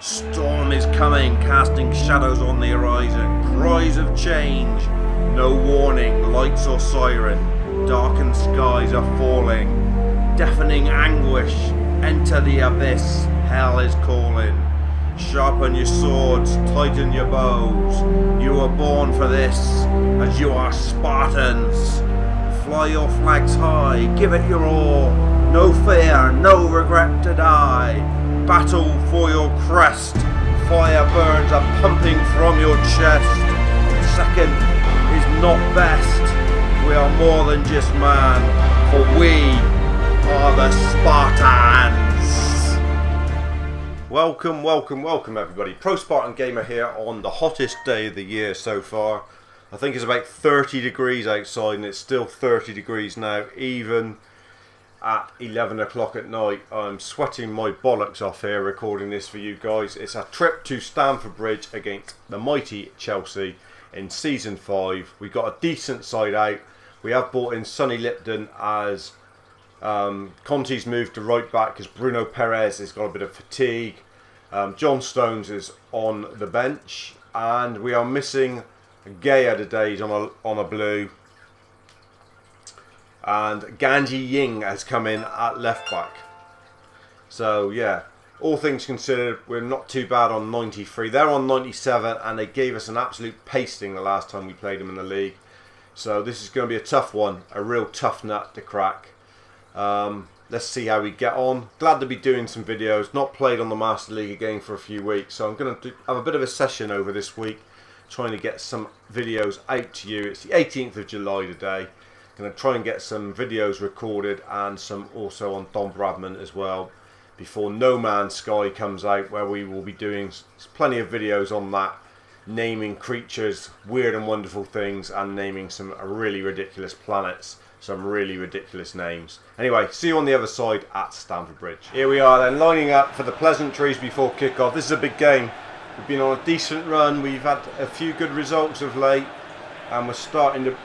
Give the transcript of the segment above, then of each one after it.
Storm is coming, casting shadows on the horizon. Cries of change, no warning, lights or siren. Darkened skies are falling. Deafening anguish, enter the abyss. Hell is calling. Sharpen your swords, tighten your bows. You were born for this, as you are Spartans. Fly your flags high, give it your all. No fear, no regret to die. Battle for your crest. Fire burns are pumping from your chest. Second is not best. We are more than just man, for we are the Spartans. Welcome, welcome, welcome everybody. ProSpartanGamer here on the hottest day of the year so far. I think it's about 30 degrees outside and it's still 30 degrees now, even at 11 o'clock at night. I'm sweating my bollocks off here recording this for you guys. It's a trip to Stamford Bridge against the mighty Chelsea in Season 5. We've got a decent side out. We have brought in Sonny Lipton as Conte's moved to right back because Bruno Perez has got a bit of fatigue. John Stones is on the bench and we are missing Gaya today. He's on a blue. And Ganji Ying has come in at left back. So yeah, all things considered, we're not too bad on 93. They're on 97 and they gave us an absolute pasting the last time we played them in the league. So this is going to be a tough one, a real tough nut to crack. Let's see how we get on. Glad to be doing some videos. Not played on the Master League again for a few weeks. So I'm going to have a bit of a session over this week, trying to get some videos out to you. It's the 18th of July today. Going to try and get some videos recorded and some also on Don Bradman as well before No Man's Sky comes out, where we will be doing plenty of videos on that, naming creatures, weird and wonderful things, and naming some really ridiculous planets, some really ridiculous names. Anyway, see you on the other side at Stamford Bridge. Here we are then, lining up for the pleasantries before kickoff. This is a big game. We've been on a decent run. We've had a few good results of late, and we're starting to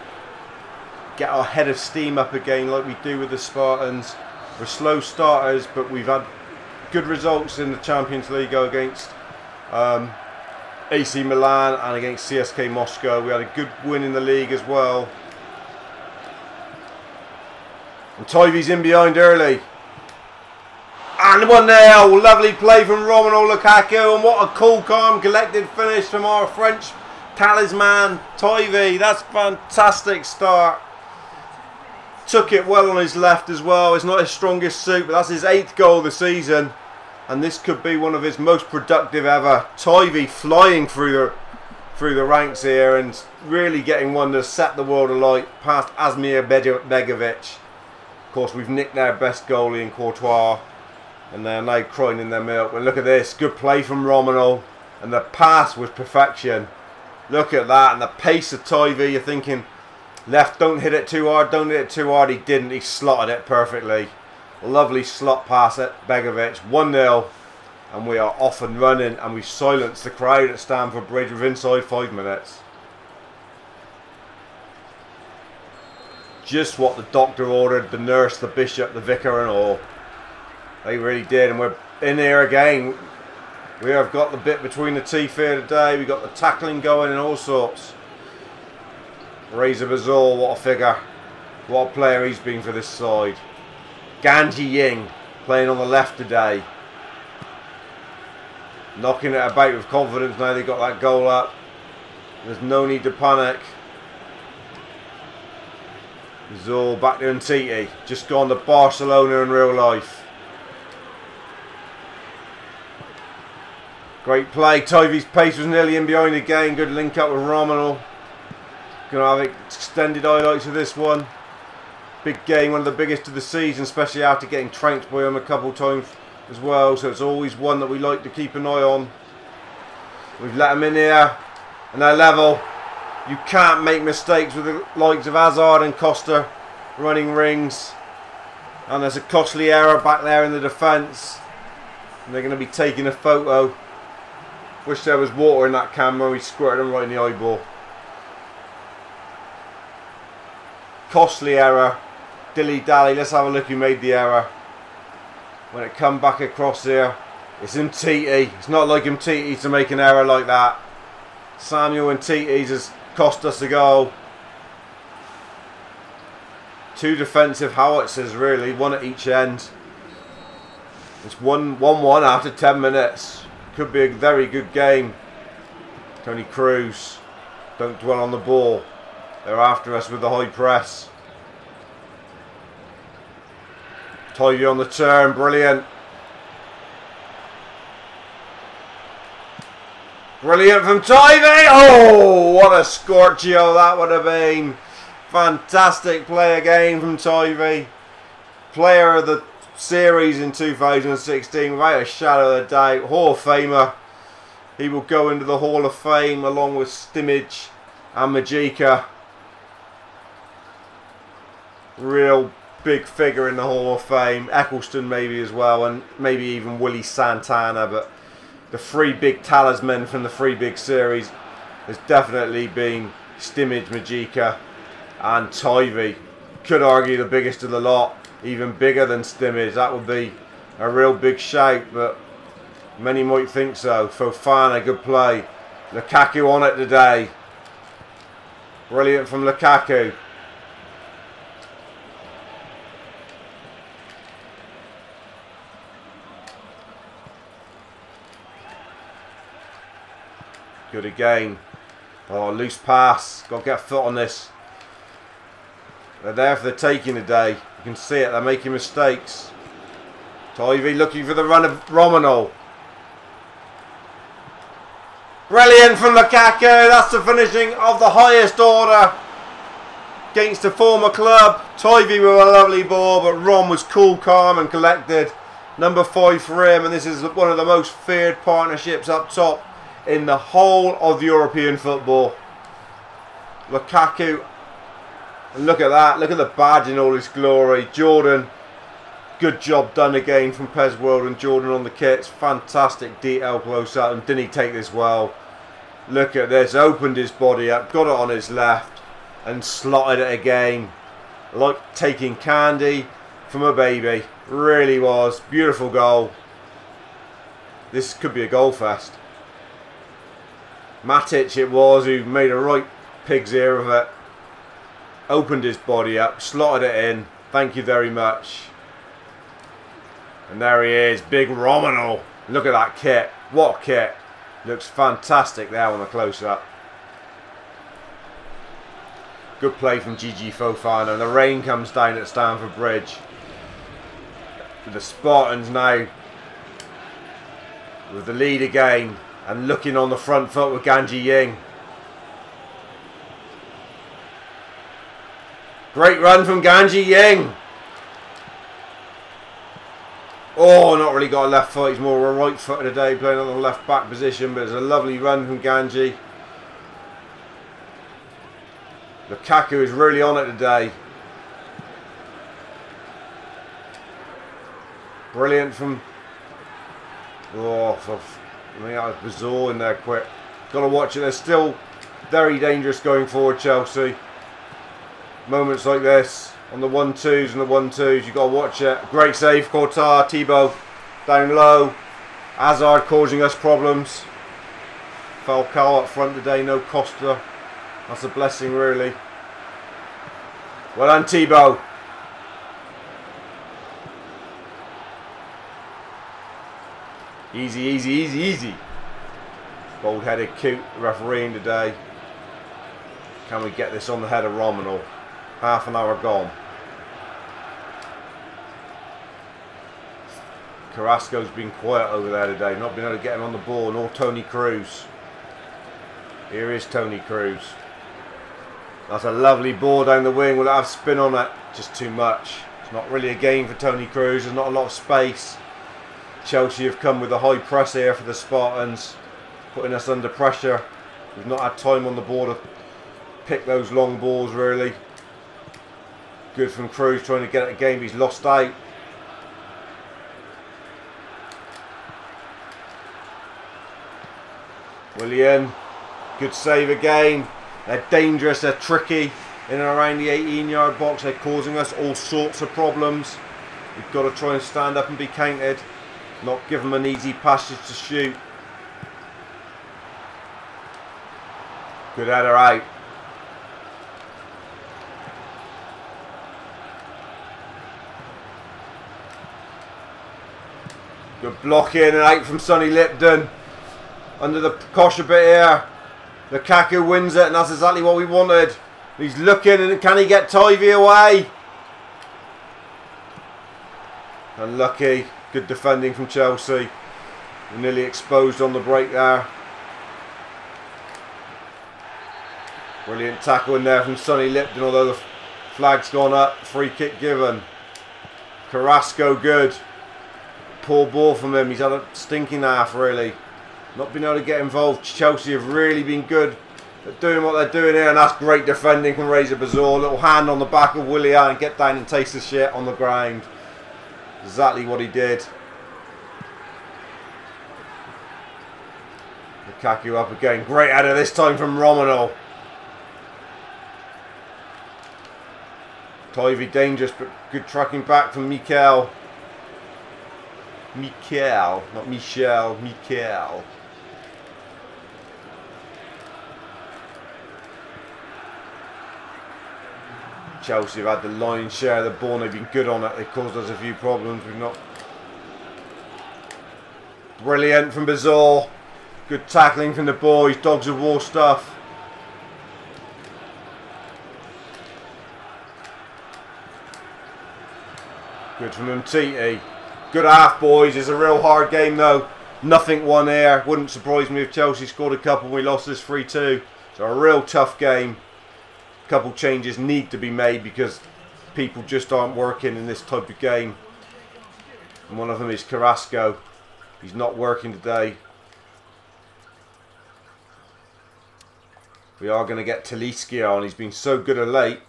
get our head of steam up again like we do with the Spartans. We're slow starters, but we've had good results in the Champions League against AC Milan and against CSK Moscow. We had a good win in the league as well. And Tyvee's in behind early. And 1-0. Lovely play from Romelu Lukaku. And what a cool, calm, collected finish from our French talisman, Tyvee. That's a fantastic start. Took it well on his left as well. It's not his strongest suit, but that's his 8th goal of the season. And this could be one of his most productive ever. Tyvee flying through the ranks here and really getting one to set the world alight past Asmir Begovic. Of course, we've nicked their best goalie in Courtois. And they're now crying in their milk. Well, look at this. Good play from Romelu. And the pass was perfection. Look at that. And the pace of Tyvee. You're thinking, left, don't hit it too hard, don't hit it too hard. He didn't, he slotted it perfectly. Lovely slot pass at Begovic, 1-0. And we are off and running, and we've silenced the crowd at Stamford Bridge within inside 5 minutes. Just what the doctor ordered, the nurse, the bishop, the vicar and all. They really did, and we're in here again. We have got the bit between the teeth here today. We've got the tackling going and all sorts. Razor Bazal, what a figure. What a player he's been for this side. Ganji Ying playing on the left today. Knocking it about with confidence now they got that goal up. There's no need to panic. Zul back to Ntiti. Just gone to Barcelona in real life. Great play. Tyvee's pace was nearly in behind again. Good link up with Romelu. Going to have extended highlights of this one. Big game, one of the biggest of the season, especially after getting trounced by him a couple of times as well. So it's always one that we like to keep an eye on. We've let him in here, and they're level. You can't make mistakes with the likes of Hazard and Costa running rings. And there's a costly error back there in the defence. And they're going to be taking a photo. Wish there was water in that camera. We squirted him right in the eyeball. Costly error. Dilly dally. Let's have a look who made the error. When it come back across here, It's Umtiti. It's not like Umtiti to make an error like that. Samuel Umtiti's has cost us a goal. Two defensive howitzers really, one at each end. It's 1-1 after 10 minutes. Could be a very good game. Tony Cruz. Don't dwell on the ball. They're after us with the high press. Tivy on the turn, brilliant. Brilliant from Tivy. Oh, what a scorchio that would have been. Fantastic play again from Tivy. Player of the series in 2016, without a shadow of a doubt. Hall of Famer. He will go into the Hall of Fame along with Stimage and Majestic. Real big figure in the Hall of Fame. Eccleston maybe as well, and maybe even Willie Santana, but the three big talisman from the three big series has definitely been Stimage, Majestic and Tivy. Could argue the biggest of the lot, even bigger than Stimage. That would be a real big shout, but many might think so. Fofana, good play. Lukaku on it today. Brilliant from Lukaku. Good again. Oh, loose pass. Got to get a foot on this. They're there for the taking today. You can see it. They're making mistakes. Tivy looking for the run of Romano. Brilliant from Lukaku. That's the finishing of the highest order against a former club. Tivy with a lovely ball, but Rom was cool, calm and collected. Number 5 for him, and this is one of the most feared partnerships up top in the whole of European football. Lukaku, and look at that, look at the badge in all its glory. Jordan, good job done again from PES World and Jordan on the kits. Fantastic detail close up, and didn't he take this well? Look at this, opened his body up, got it on his left and slotted it again. Like taking candy from a baby, really was. Beautiful goal. This could be a goal fest. Matic it was who made a right pig's ear of it. Opened his body up, slotted it in. Thank you very much. And there he is, big Romano. Look at that kit. What a kit. Looks fantastic there on the close-up. Good play from Gigi Fofana. And the rain comes down at Stamford Bridge. The Spartans now with the lead again. And looking on the front foot with Ganji Ying. Great run from Ganji Ying. Oh, not really got a left foot. He's more of a right footer today, playing on the left back position. But it's a lovely run from Ganji. Lukaku is really on it today. Brilliant from... Oh, I mean, that was bizarre in there quick. Got to watch it. They're still very dangerous going forward, Chelsea. Moments like this on the 1-2s and the 1-2s, you've got to watch it. Great save, Courtois, Thibaut down low. Hazard causing us problems. Falcao up front today, no Costa. That's a blessing, really. Well done, Thibaut. Easy, easy, easy, easy. Bold-headed, cute refereeing today. Can we get this on the head of Romano? Half an hour gone. Carrasco's been quiet over there today. Not been able to get him on the ball. Nor Tony Cruz. Here is Tony Cruz. That's a lovely ball down the wing. Will it have spin on it? Just too much. It's not really a game for Tony Cruz. There's not a lot of space. Chelsea have come with a high press here for the Spartans, putting us under pressure. We've not had time on the ball to pick those long balls, really. Good from Cruz trying to get at a game he's lost out. Willian, good save again. They're dangerous, they're tricky in and around the 18-yard box. They're causing us all sorts of problems. We've got to try and stand up and be counted. Not give them an easy passage to shoot. Good header out. Good block in and out from Sonny Lipton. Under the cosh a bit here. Lukaku wins it, and that's exactly what we wanted. He's looking, and can he get Tivy away? Unlucky. Good defending from Chelsea. We're nearly exposed on the break there. Brilliant tackle in there from Sonny Lipton, although the flag's gone up. Free kick given. Carrasco good. Poor ball from him. He's had a stinking half, really. Not been able to get involved. Chelsea have really been good at doing what they're doing here, and that's great defending from Razor Bazaar. Little hand on the back of Willian and get down and taste the shit on the ground. Exactly what he did. Lukaku up again. Great header this time from Romano. Tivy dangerous, but good tracking back from Mikel. Mikel, not Michel, Mikel. Chelsea have had the lion's share of the ball. They've been good on it. They've caused us a few problems. We've not. Brilliant from Bazaar. Good tackling from the boys. Dogs of war stuff. Good from Petrie. Good half, boys. It's a real hard game, though. Nothing won here. Wouldn't surprise me if Chelsea scored a couple and we lost this 3-2. It's a real tough game. A couple changes need to be made because people just aren't working in this type of game. And one of them is Carrasco. He's not working today. We are going to get Talisca on. He's been so good of late.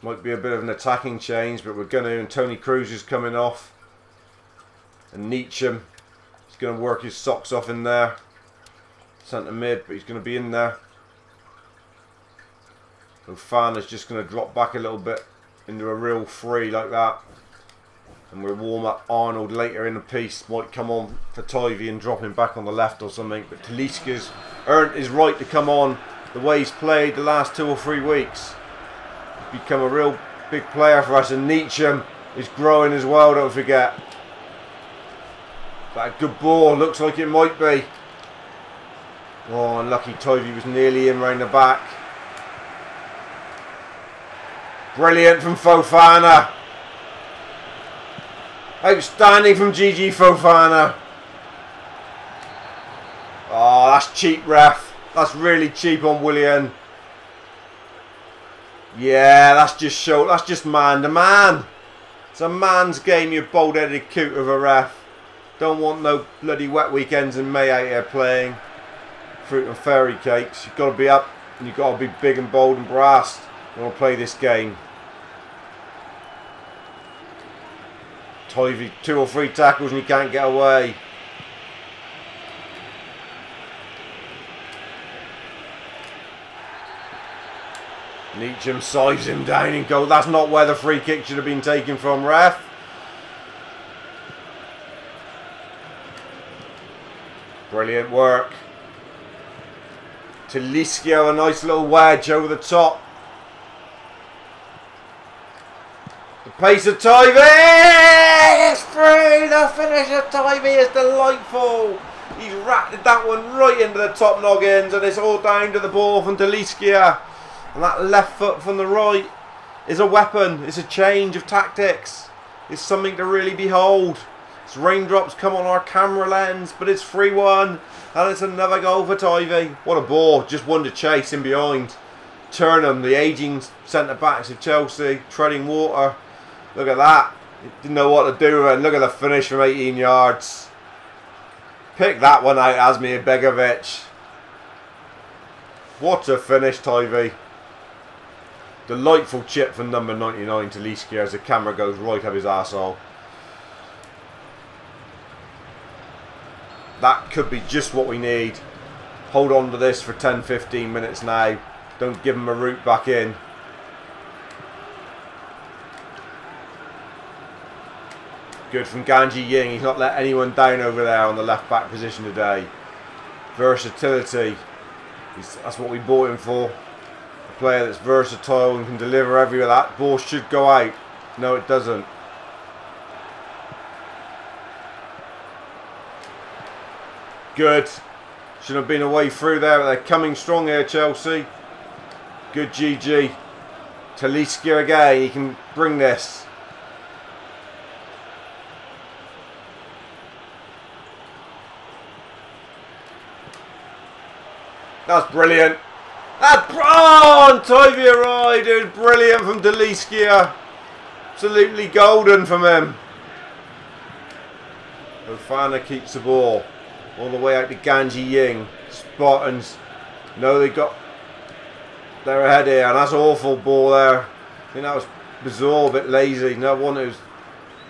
Might be a bit of an attacking change, but we're going to. And Tony Cruz is coming off. And Nietzsche, he's going to work his socks off in there. Centre mid, but he's going to be in there. Fofana's just going to drop back a little bit into a real free like that. And we'll warm up Arnold later in the piece. Might come on for Tivy and drop him back on the left or something. But Talisca's earned his right to come on the way he's played the last 2 or 3 weeks. Become a real big player for us, and Nietzsche is growing as well, don't forget. That good ball, looks like it might be. Oh, unlucky. Tivy was nearly in round the back. Brilliant from Fofana. Outstanding from Gigi Fofana. Oh, that's cheap, ref. That's really cheap on Willian. Yeah, that's just man to man. It's a man's game, you bold-headed coot of a ref. Don't want no bloody wet weekends in May out here playing fruit and fairy cakes. You've got to be up and you've got to be big and bold and brass. You want to play this game. Tivy, 2 or 3 tackles and you can't get away. Nietzsche sides him down and goes. That's not where the free kick should have been taken from, ref. Brilliant work. Talisca, a nice little wedge over the top. The pace of Tivy! It's free! The finish of Tivy is delightful. He's ratted that one right into the top noggins, and it's all down to the ball from Talisca. And that left foot from the right is a weapon. It's a change of tactics. It's something to really behold. It's raindrops come on our camera lens, but it's 3-1. And it's another goal for Tivy. What a ball. Just one to chase in behind. Turnham, the ageing centre-backs of Chelsea, treading water. Look at that. He didn't know what to do with it. Look at the finish from 18 yards. Pick that one out, Asmir Begovic. What a finish, Tivy. Delightful chip from number 99 to Talisca as the camera goes right up his arsehole. That could be just what we need. Hold on to this for 10-15 minutes now. Don't give him a route back in. Good from Ganji Ying. He's not let anyone down over there on the left back position today. Versatility. That's what we bought him for. A player that's versatile and can deliver everywhere. That ball should go out. No, it doesn't. Good. Should have been a way through there, but they're coming strong here, Chelsea. Good GG. Talisca again. He can bring this. That's brilliant. Oh, Tovia Ride. It was brilliant from Talisca. Absolutely golden from him. Fofana keeps the ball. All the way out to Ganji Ying. Spartans. No, they got... They're ahead here. And that's an awful ball there. I think that was Bazour, a bit lazy. No one, it was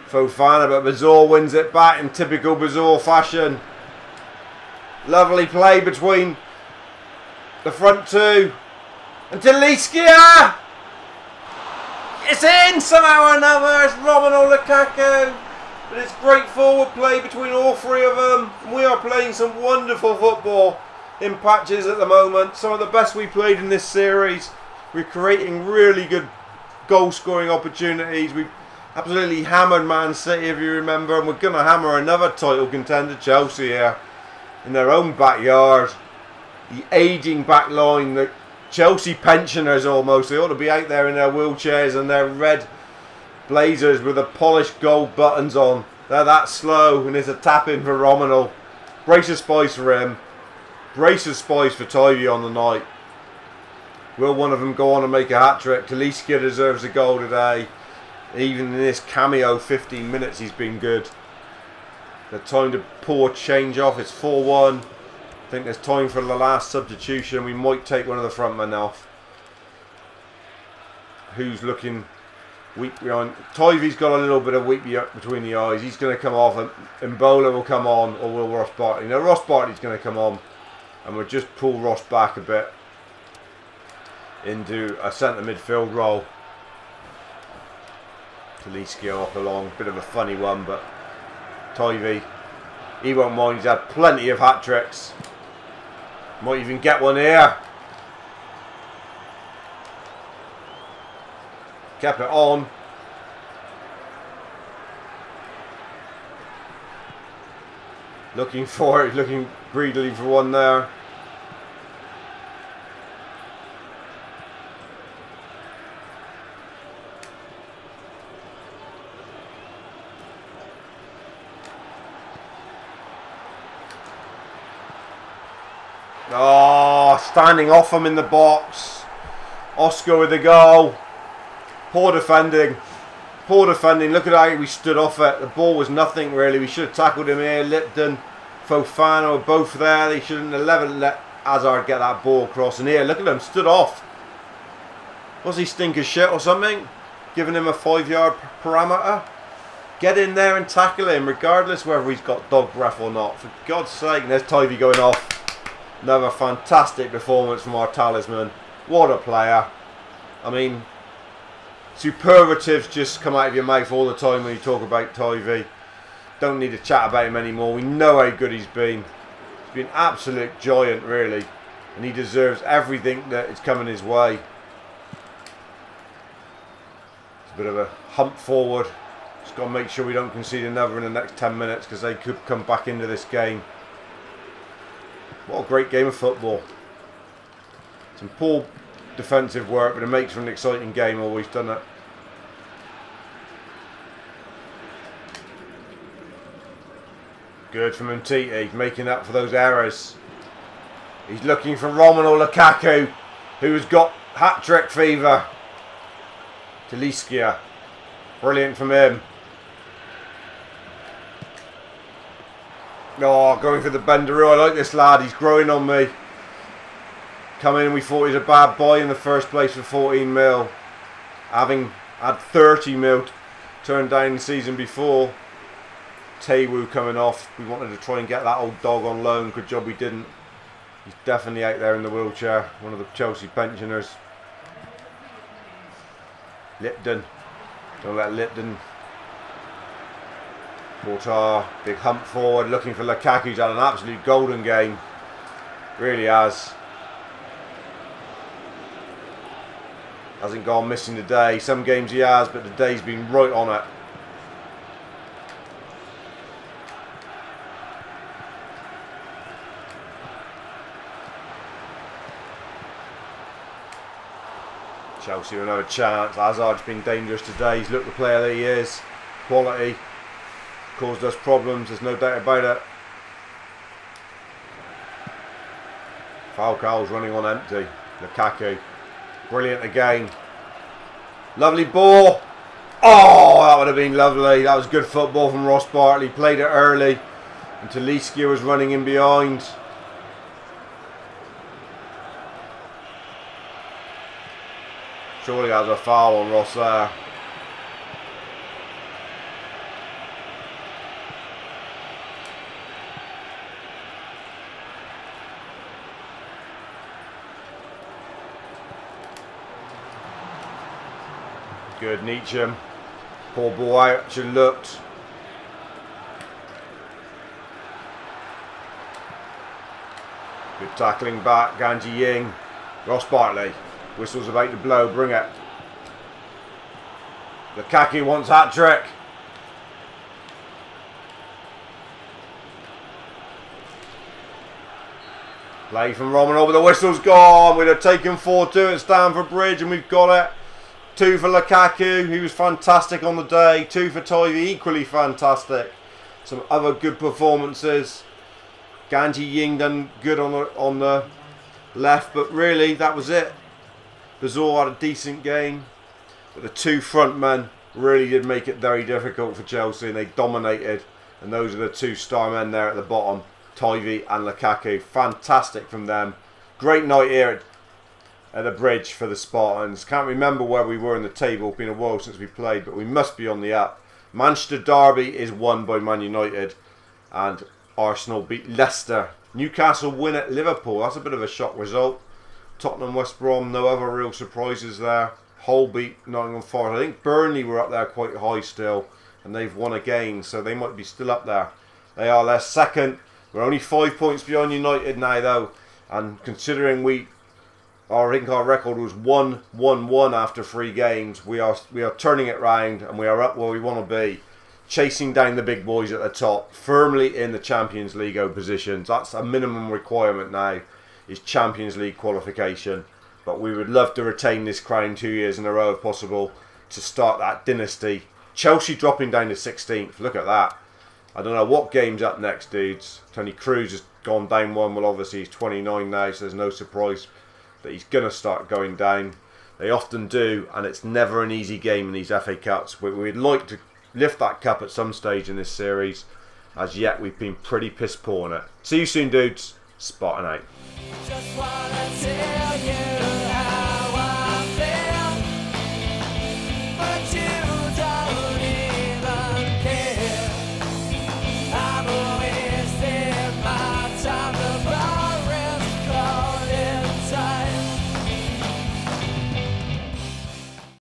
Fofana. But Bazour wins it back in typical Bazour fashion. Lovely play between the front two. And Talisca! It's in somehow or another. It's Romelu Lukaku. But it's great forward play between all three of them. We are playing some wonderful football in patches at the moment. Some of the best we played in this series. We're creating really good goal scoring opportunities. We've absolutely hammered Man City, if you remember. And we're going to hammer another title contender, Chelsea, here in their own backyard. The ageing back line, the Chelsea pensioners almost. They ought to be out there in their wheelchairs and their red blazers with the polished gold buttons on. They're that slow, and it's a tap in for Romelu. Brace of spice for him. Brace of spice for Tivy on the night. Will one of them go on and make a hat-trick? Talisca deserves a goal today. Even in this cameo 15 minutes he's been good. The time to pull a change off. It's 4-1. I think there's time for the last substitution. We might take one of the front men off. Who's looking weak behind? Tivy's got a little bit of weak between the eyes. He's going to come off, and Mbola will come on, or will Ross Bartley? No, Ross Bartley's going to come on, and we'll just pull Ross back a bit into a centre midfield role. Talisca off along, bit of a funny one, but Tivy, he won't mind. He's had plenty of hat tricks. Might even get one here. Kept it on. Looking for it, looking greedily for one there. Oh, standing off him in the box. Oscar with the goal. Poor defending. Poor defending. Look at how we stood off it. The ball was nothing really. We should have tackled him here. Lipton, Fofana were both there. They shouldn't have let Hazard get that ball across. And here, look at him, stood off. Was he stinker shit or something? Giving him a 5-yard parameter? Get in there and tackle him, regardless whether he's got dog breath or not. For God's sake. And there's Tivy going off. Another fantastic performance from our talisman. What a player. I mean, superlatives just come out of your mouth all the time when you talk about Tivy. Don't need to chat about him anymore. We know how good he's been. He's been an absolute giant, really. And he deserves everything that is coming his way. It's a bit of a hump forward. Just got to make sure we don't concede another in the next 10 minutes, because they could come back into this game. What a great game of football. Some poor defensive work, but it makes for an exciting game always, doesn't it? Good from Mtiti, making up for those errors. He's looking for Romelu Lukaku, who has got hat-trick fever. Talisca, brilliant from him. Oh, going for the Benderoo. I like this lad. He's growing on me. Come in, we thought he was a bad boy in the first place for 14 mil. Having had 30 mil turned down the season before. Taewoo coming off. We wanted to try and get that old dog on loan. Good job we didn't. He's definitely out there in the wheelchair. One of the Chelsea pensioners. Lipton. Don't let Lipton Portar, big hump forward, looking for Lukaku. He's had an absolute golden game. Really has. Hasn't gone missing today. Some games he has, but today's been right on it. Chelsea with another chance. Hazard's been dangerous today. He's looked the player that he is. Quality. Caused us problems, there's no doubt about it. Falcao's running on empty. Lukaku. Brilliant again. Lovely ball. Oh, that would have been lovely. That was good football from Ross Bartley. Played it early. And Talisca was running in behind. Surely that's a foul on Ross there. Good, Nietzsche. Poor ball out, should have looked. Good tackling back, Ganji Ying. Ross Bartley. Whistle's about to blow, bring it. Lukaku wants hat-trick. Play from Romano, but the whistle's gone. We'd have taken 4-2 at Stamford Bridge and we've got it. 2 for Lukaku, he was fantastic on the day. 2 for Tivy, equally fantastic. Some other good performances. Ganji Ying done good on the left, but really that was it. Bazor had a decent game, but the 2 front men really did make it very difficult for Chelsea, and they dominated. And those are the 2 star men there at the bottom, Tivy and Lukaku. Fantastic from them. Great night here at the bridge for the Spartans. Can't remember where we were in the table. It's been a while since we played, but we must be on the up. Manchester Derby is won by Man United, and Arsenal beat Leicester. Newcastle win at Liverpool. That's a bit of a shock result. Tottenham, West Brom, no other real surprises there. Hull beat Nottingham Forest. I think Burnley were up there quite high still, and they've won again, so they might be still up there. They are their second. We're only 5 points behind United now, though, and considering I think our record was 1-1-1 after 3 games. We are turning it round, and we are up where we want to be, chasing down the big boys at the top, firmly in the Champions League positions. That's a minimum requirement now, is Champions League qualification. But we would love to retain this crown 2 years in a row if possible, to start that dynasty. Chelsea dropping down to 16th. Look at that. I don't know what game's up next, dudes. Tony Cruz has gone down 1. Well, obviously he's 29 now, so there's no surprise that he's going to start going down. They often do, and it's never an easy game in these FA Cups. We'd like to lift that cup at some stage in this series. As yet, we've been pretty piss poor on it. See you soon, dudes. Spartan out.